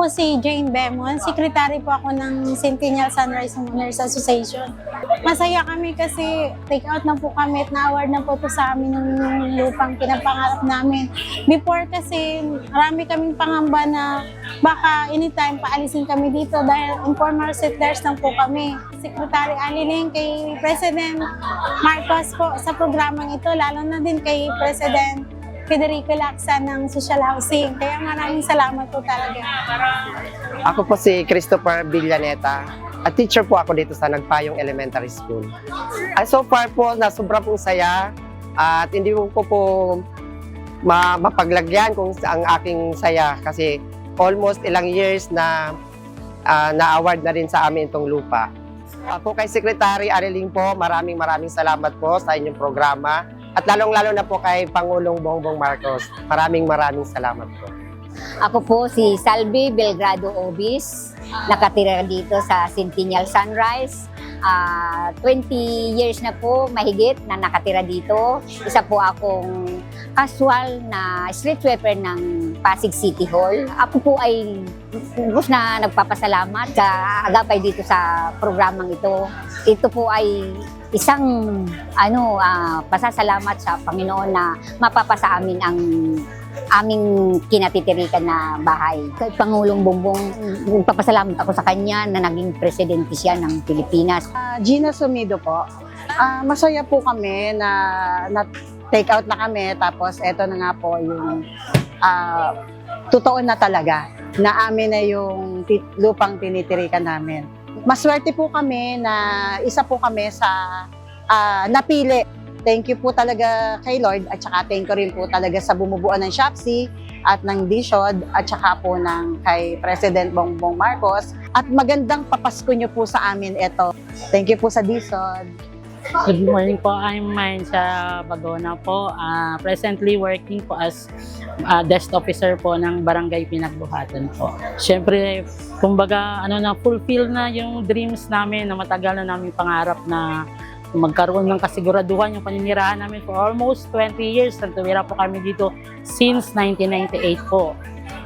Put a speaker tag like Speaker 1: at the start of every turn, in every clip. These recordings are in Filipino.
Speaker 1: po si Jane Bemon, secretary po ako ng Centennial Sunrise Homeowners Association. Masaya kami kasi take out na po kami at na-award na po ito sa amin ng lupang pinapangarap namin. Before kasi marami kaming pangamba na baka anytime paalisin kami dito dahil informal settlers lang po kami. Secretary Aliling, kay President Marcos po sa programang ito, lalo na din kay President Federico Lacson ng Social Housing. Kaya maraming salamat po talaga.
Speaker 2: Ako po si Christopher Villaneta. At teacher po ako dito sa Nagpayong Elementary School. So far po, sobrang pong saya at hindi ko po mapaglagyan kung ang aking saya kasi almost ilang years na na-award na rin sa amin itong lupa. Po kay Secretary Ariling po, maraming salamat po sa inyong programa. At lalong-lalo na po kay Pangulong Bongbong Marcos. Maraming salamat po.
Speaker 3: Ako po si Salvi Belgrado Obis, nakatira dito sa Centennial Sunrise. 20 years na po mahigit na nakatira dito. Isa po akong casual na street sweeper ng Pasig City Hall. Ako po ay gusto na nagpapasalamat sa agapay dito sa programang ito. Ito po ay isang pasasalamat sa Panginoon na mapapasa amin ang aming kinatitirikan na bahay. Kay Pangulong Bongbong, nagpapasalamat ako sa kanya na naging presidente siya ng Pilipinas.
Speaker 4: Gina Sumido po. Masaya po kami na take out na kami, tapos eto na nga po yung totoo na talaga na amin na yung lupang tinitirikan namin. Maswerte po kami na isa po kami sa napili. Thank you po talaga kay Lord at saka thank you rin po talaga sa bumubuo ng SHOPC at ng DSHOD at saka po ng kay President Bongbong Marcos. At magandang papasko nyo po sa amin ito. Thank you po sa DSHOD.
Speaker 5: Good morning po, I'm Mancia Bagona po. Presently working po as desk officer po ng Barangay Pinagbuhatan po. Siyempre, kumbaga, fulfill na yung dreams namin na matagal na namin pangarap na magkaroon ng kasiguraduhan yung paninirahan namin for almost 20 years. Nagtumira po kami dito since 1998 po.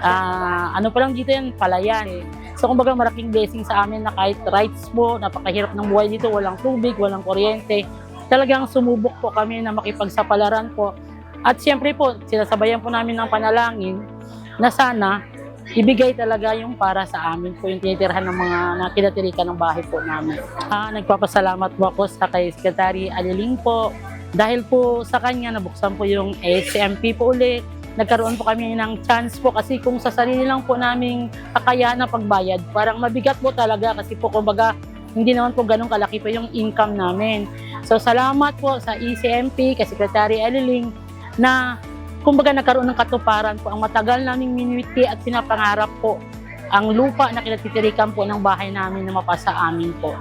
Speaker 5: Pa lang dito yan, palayan. So kumbaga malaking blessing sa amin na kahit rights po, napakahirap ng buhay dito, walang tubig, walang kuryente. Talagang sumubok po kami na makipagsapalaran po. At siyempre po, sinasabayan po namin ng panalangin na sana ibigay talaga yung para sa amin po yung tinitirhan ng mga kinatirikan ng bahay po namin. Nagpapasalamat po ako sa kay Secretary Aliling po. Dahil po sa kanya, nabuksan po yung SMP po ulit. Nagkaroon po kami ng chance po kasi kung sa sarili lang po naming kakayahan na pagbayad, parang mabigat po talaga kasi po kumbaga hindi naman po ganun kalaki po yung income namin. So salamat po sa ECMP, kay Secretary Aliling na kumbaga nagkaroon ng katuparan po ang matagal naming minuiti at pinapangarap po ang lupa na kinatitirikan po ng bahay namin na mapasa amin po.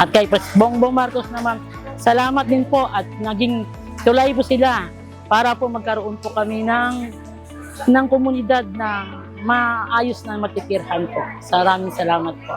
Speaker 5: At kay Bongbong Marcos naman, salamat din po at naging tulay po sila para po magkaroon po kami ng komunidad na maayos na matitirhan po. Maraming salamat po.